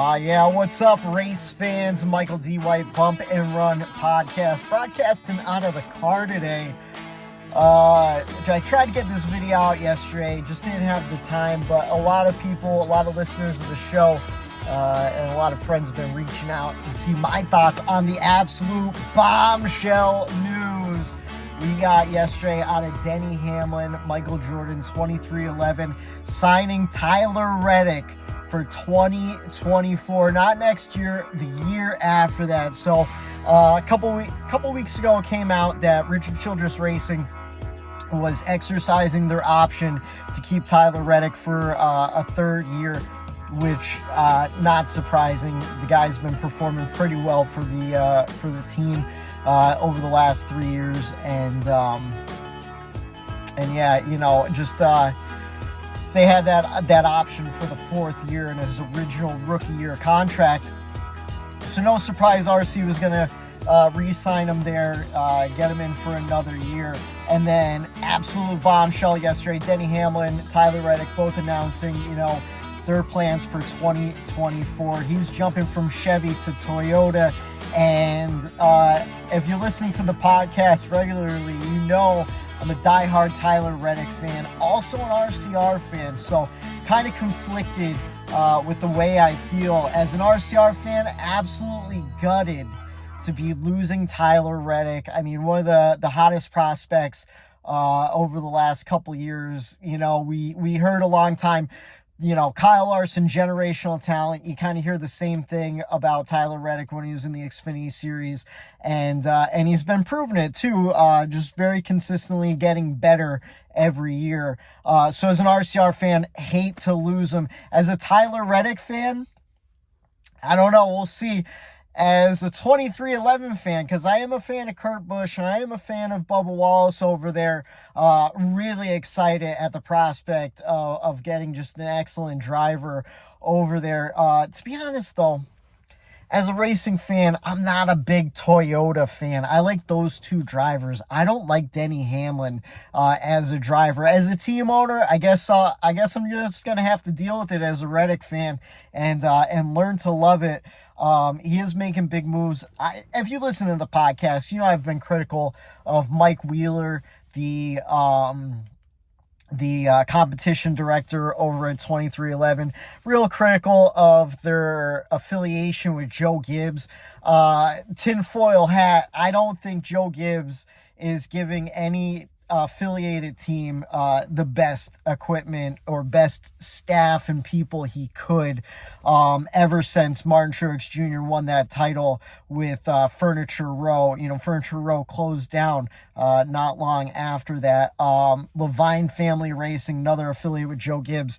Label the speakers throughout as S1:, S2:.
S1: Yeah, what's up, race fans? Michael D. White, Bump and Run podcast, broadcasting out of the car today. I tried to get this video out yesterday, just didn't have the time, but a lot of people, a lot of listeners of the show, and a lot of friends have been reaching out to see my thoughts on the absolute bombshell news we got yesterday out of Denny Hamlin, Michael Jordan, 2311, signing Tyler Reddick for 2024, not next year, the year after that. So a couple weeks ago, it came out that Richard Childress Racing was exercising their option to keep Tyler Reddick for a third year, which not surprising. The guy's been performing pretty well for the team over the last 3 years, and yeah, you know, just they had that option for the fourth year in his original rookie year contract. So no surprise, RC was going to re-sign him there, get him in for another year. And then absolute bombshell yesterday, Denny Hamlin, Tyler Reddick both announcing, you know, their plans for 2024. He's jumping from Chevy to Toyota. And if you listen to the podcast regularly, you know I'm a diehard Tyler Reddick fan, also an RCR fan, so kind of conflicted with the way I feel. As an RCR fan, absolutely gutted to be losing Tyler Reddick. I mean, one of the hottest prospects over the last couple years. You know, we heard a long time, you know, Kyle Larson, generational talent. You kind of hear the same thing about Tyler Reddick when he was in the Xfinity Series, and he's been proving it too, just very consistently getting better every year. So as an RCR fan, hate to lose him. As a Tyler Reddick fan, I don't know. We'll see. As a 2311 fan, because I am a fan of Kurt Busch and I am a fan of Bubba Wallace over there, really excited at the prospect of getting just an excellent driver over there. To be honest, though, as a racing fan, I'm not a big Toyota fan. I like those two drivers. I don't like Denny Hamlin as a driver. As a team owner, I guess I'm just gonna have to deal with it as a Reddick fan and learn to love it. He is making big moves. If you listen to the podcast, you know I've been critical of Mike Wheeler, the competition director over at 2311, real critical of their affiliation with Joe Gibbs. Tinfoil hat, I don't think Joe Gibbs is giving any affiliated team the best equipment or best staff and people he could ever since Martin Truex Jr. won that title with Furniture Row. You know, Furniture Row closed down not long after that. Levine Family Racing, another affiliate with Joe Gibbs,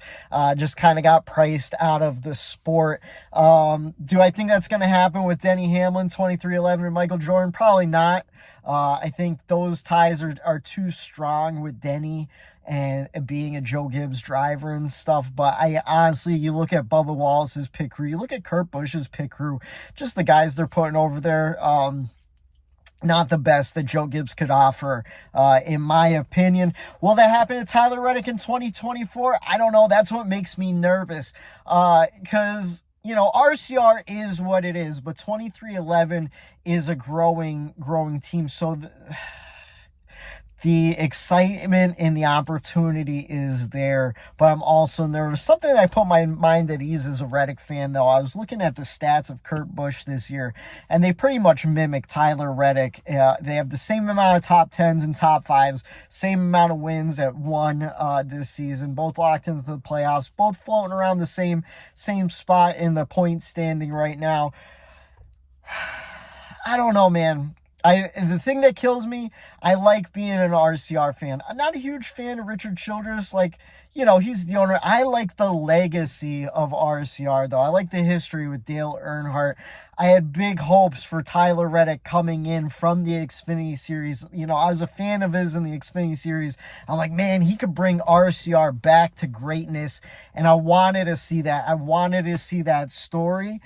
S1: just kind of got priced out of the sport. Do I think that's going to happen with Denny Hamlin, 2311, and Michael Jordan? Probably not. I think those ties are too strong with Denny and being a Joe Gibbs driver and stuff. But I honestly, you look at Bubba Wallace's pit crew, you look at Kurt Busch's pit crew, just the guys they're putting over there, not the best that Joe Gibbs could offer, in my opinion. Will that happen to Tyler Reddick in 2024? I don't know. That's what makes me nervous, because you know, RCR is what it is, but 2311 is a growing team. So the excitement and the opportunity is there, but I'm also nervous. Something that I put my mind at ease as a Reddick fan, though, I was looking at the stats of Kurt Busch this year, and they pretty much mimic Tyler Reddick. They have the same amount of top 10s and top 5s, same amount of wins at one this season, both locked into the playoffs, both floating around the same spot in the point standing right now. I don't know, man. The thing that kills me, I like being an RCR fan. I'm not a huge fan of Richard Childress. Like, you know, he's the owner. I like the legacy of RCR, though. I like the history with Dale Earnhardt. I had big hopes for Tyler Reddick coming in from the Xfinity Series. You know, I was a fan of his in the Xfinity Series. I'm like, man, he could bring RCR back to greatness, and I wanted to see that. I wanted to see that story.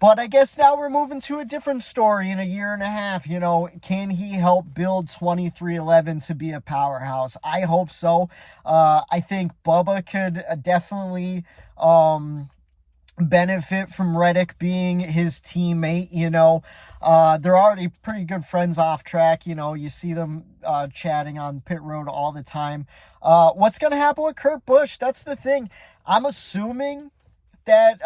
S1: But I guess now we're moving to a different story in a year and a half. You know, can he help build 2311 to be a powerhouse? I hope so. I think Bubba could definitely benefit from Reddick being his teammate. They're already pretty good friends off track. You see them chatting on pit road all the time. What's going to happen with Kurt Busch? That's the thing. I'm assuming that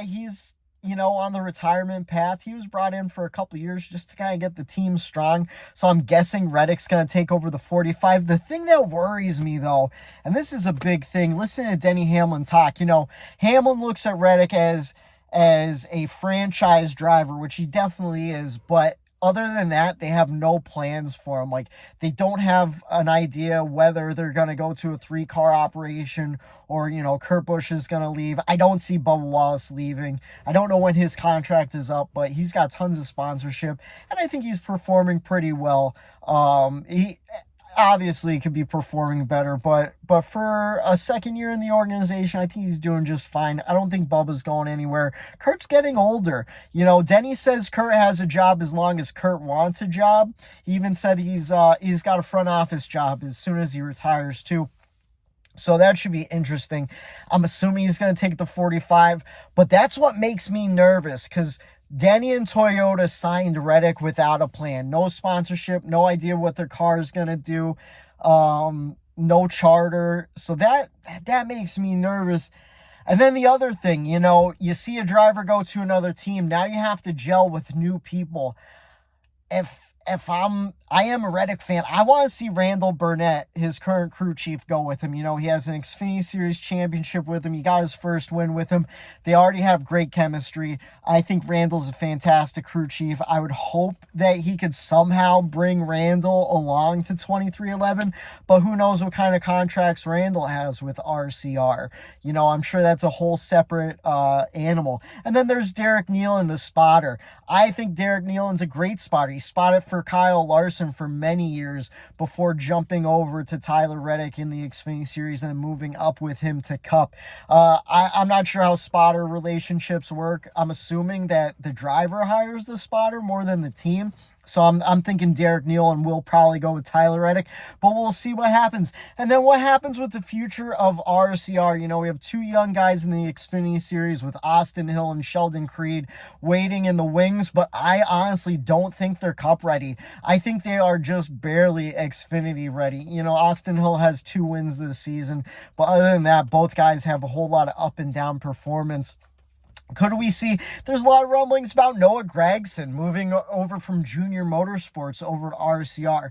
S1: he's on the retirement path. He was brought in for a couple years just to kind of get the team strong. So I'm guessing Reddick's going to take over the 45. The thing that worries me, though, and this is a big thing, listen to Denny Hamlin talk. Hamlin looks at Reddick as a franchise driver, which he definitely is, but other than that, they have no plans for him. Like, they don't have an idea whether they're going to go to a 3-car operation or, Kurt Busch is going to leave. I don't see Bubba Wallace leaving. I don't know when his contract is up, but he's got tons of sponsorship, and I think he's performing pretty well. He obviously could be performing better, but for a second year in the organization, I think he's doing just fine. I don't think Bubba's going anywhere. Kurt's getting older. Denny says Kurt has a job as long as Kurt wants a job. He even said he's got a front office job as soon as he retires too. So that should be interesting. I'm assuming he's going to take the 45, but that's what makes me nervous, because Denny and Toyota signed Reddick without a plan. No sponsorship, no idea what their car is going to do, no charter. So that makes me nervous. And then the other thing, you see a driver go to another team. Now you have to gel with new people. If I am a Reddick fan, I want to see Randall Burnett, his current crew chief, go with him. He has an Xfinity Series championship with him. He got his first win with him. They already have great chemistry. I think Randall's a fantastic crew chief. I would hope that he could somehow bring Randall along to 2311, but who knows what kind of contracts Randall has with RCR. I'm sure that's a whole separate animal. And then there's Derek Nealon, the spotter. I think Derek Nealon's a great spotter. He spotted for Kyle Larson for many years before jumping over to Tyler Reddick in the Xfinity Series and then moving up with him to Cup. I'm not sure how spotter relationships work. I'm assuming that the driver hires the spotter more than the team. So I'm thinking Derek Nealon will probably go with Tyler Reddick, but we'll see what happens. And then what happens with the future of RCR? We have 2 young guys in the Xfinity Series with Austin Hill and Sheldon Creed waiting in the wings, but I honestly don't think they're Cup ready. I think they are just barely Xfinity ready. Austin Hill has 2 wins this season, but other than that, both guys have a whole lot of up and down performance. Could we see, there's a lot of rumblings about Noah Gragson moving over from Junior Motorsports over to RCR.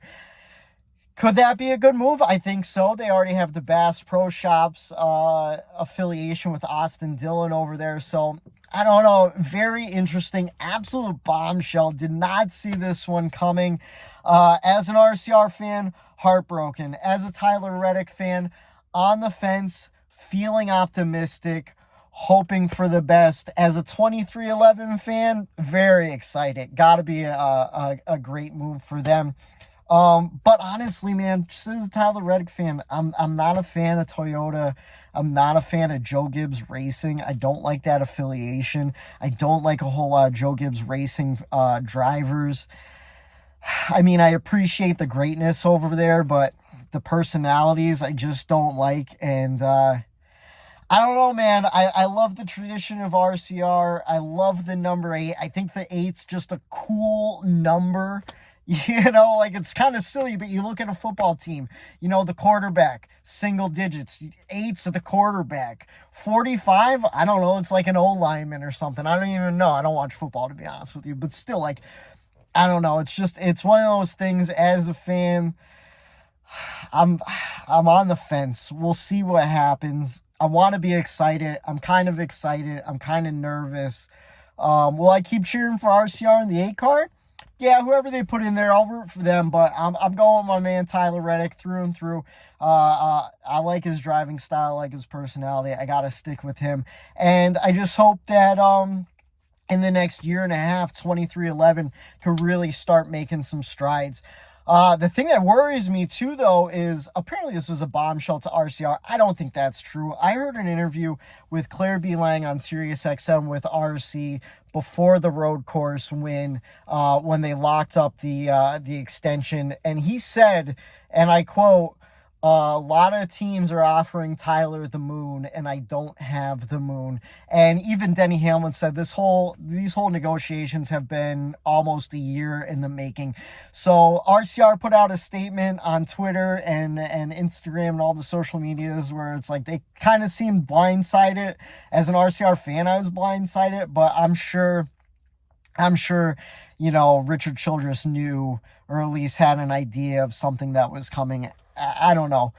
S1: Could that be a good move? I think so. They already have the Bass Pro Shops affiliation with Austin Dillon over there. So I don't know. Very interesting. Absolute bombshell. Did not see this one coming. As an RCR fan, heartbroken. As a Tyler Reddick fan, on the fence, feeling optimistic, hoping for the best. As a 2311 fan, very excited. Got to be a great move for them. But honestly, man, just as a Tyler Reddick fan, I'm not a fan of Toyota. I'm not a fan of Joe Gibbs Racing. I don't like that affiliation. I don't like a whole lot of Joe Gibbs Racing drivers. I mean, I appreciate the greatness over there, but the personalities I just don't like. And I don't know, man. I love the tradition of RCR. I love the number 8. I think the 8's just a cool number. It's kind of silly, but you look at a football team, the quarterback, single digits, 8's at the quarterback. 45, I don't know, it's like an O-lineman or something. I don't even know. I don't watch football, to be honest with you, but still, I don't know. It's one of those things. As a fan, I'm on the fence. We'll see what happens. I want to be excited. I'm kind of excited. I'm kind of nervous. Will I keep cheering for RCR in the 8 car? Yeah, whoever they put in there, I'll root for them. But I'm going with my man Tyler Reddick through and through. I like his driving style, I like his personality. I got to stick with him. And I just hope that in the next year and a half, 2311 can really start making some strides. The thing that worries me too, though, is apparently this was a bombshell to RCR. I don't think that's true. I heard an interview with Claire B. Lang on SiriusXM with RC before the road course when they locked up the extension, and he said, and I quote, A lot of teams are offering Tyler the moon, and I don't have the moon. And even Denny Hamlin said these whole negotiations have been almost a year in the making. So RCR put out a statement on Twitter and Instagram and all the social medias where it's like they kind of seemed blindsided. As an RCR fan, I was blindsided, but I'm sure, Richard Childress knew, or at least had an idea of something that was coming. I don't know.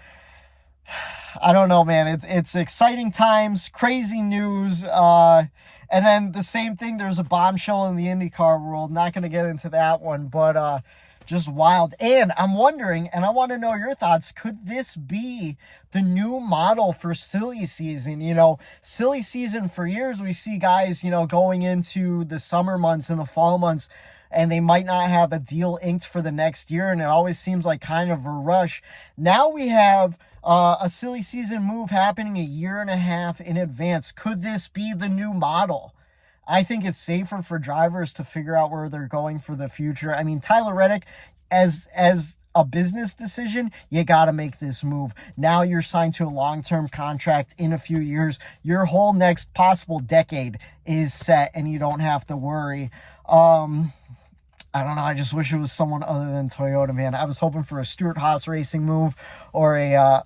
S1: Man. It's exciting times, crazy news. And then the same thing, there's a bombshell in the IndyCar world. Not going to get into that one, but just wild. And I'm wondering, and I want to know your thoughts, could this be the new model for silly season? Silly season for years, we see guys, going into the summer months and the fall months, and they might not have a deal inked for the next year, and it always seems like kind of a rush. Now we have a silly season move happening a year and a half in advance. Could this be the new model? I think it's safer for drivers to figure out where they're going for the future. I mean, Tyler Reddick, as a business decision, you got to make this move. Now you're signed to a long-term contract in a few years. Your whole next possible decade is set, and you don't have to worry. I don't know. I just wish it was someone other than Toyota, man. I was hoping for a Stuart Haas Racing move or a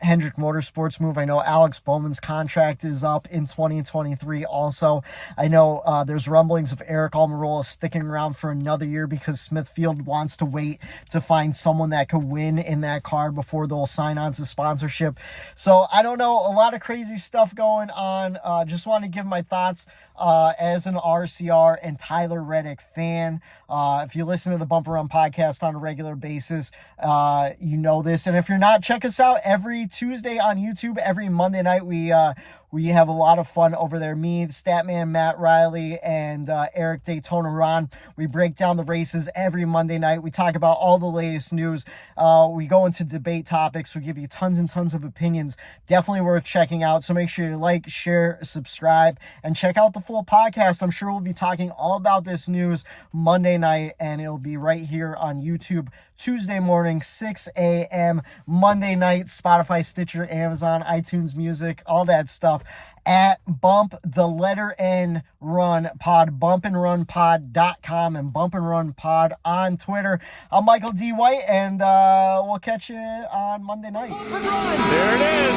S1: Hendrick Motorsports move. I know Alex Bowman's contract is up in 2023 also. I know there's rumblings of Eric Almirola sticking around for another year because Smithfield wants to wait to find someone that could win in that car before they'll sign on to sponsorship. So I don't know. A lot of crazy stuff going on. Just want to give my thoughts as an RCR and Tyler Reddick fan. If you listen to the Bumper Run podcast on a regular basis, you know this. And if you're not, check us out every Tuesday on YouTube. Every Monday night, we have a lot of fun over there. Me, the Statman, Matt Riley, and Eric Daytona Ron. We break down the races every Monday night. We talk about all the latest news. We go into debate topics. We give you tons and tons of opinions. Definitely worth checking out. So make sure you like, share, subscribe, and check out the full podcast. I'm sure we'll be talking all about this news Monday night, and it'll be right here on YouTube Tuesday morning, 6 a.m. Monday night, Spotify, Stitcher, Amazon, iTunes Music, all that stuff at Bump the letter N Run Pod, bumpandrunpod.com and Bump and Run Pod on Twitter. I'm Michael D. White, and we'll catch you on Monday night.
S2: There it is.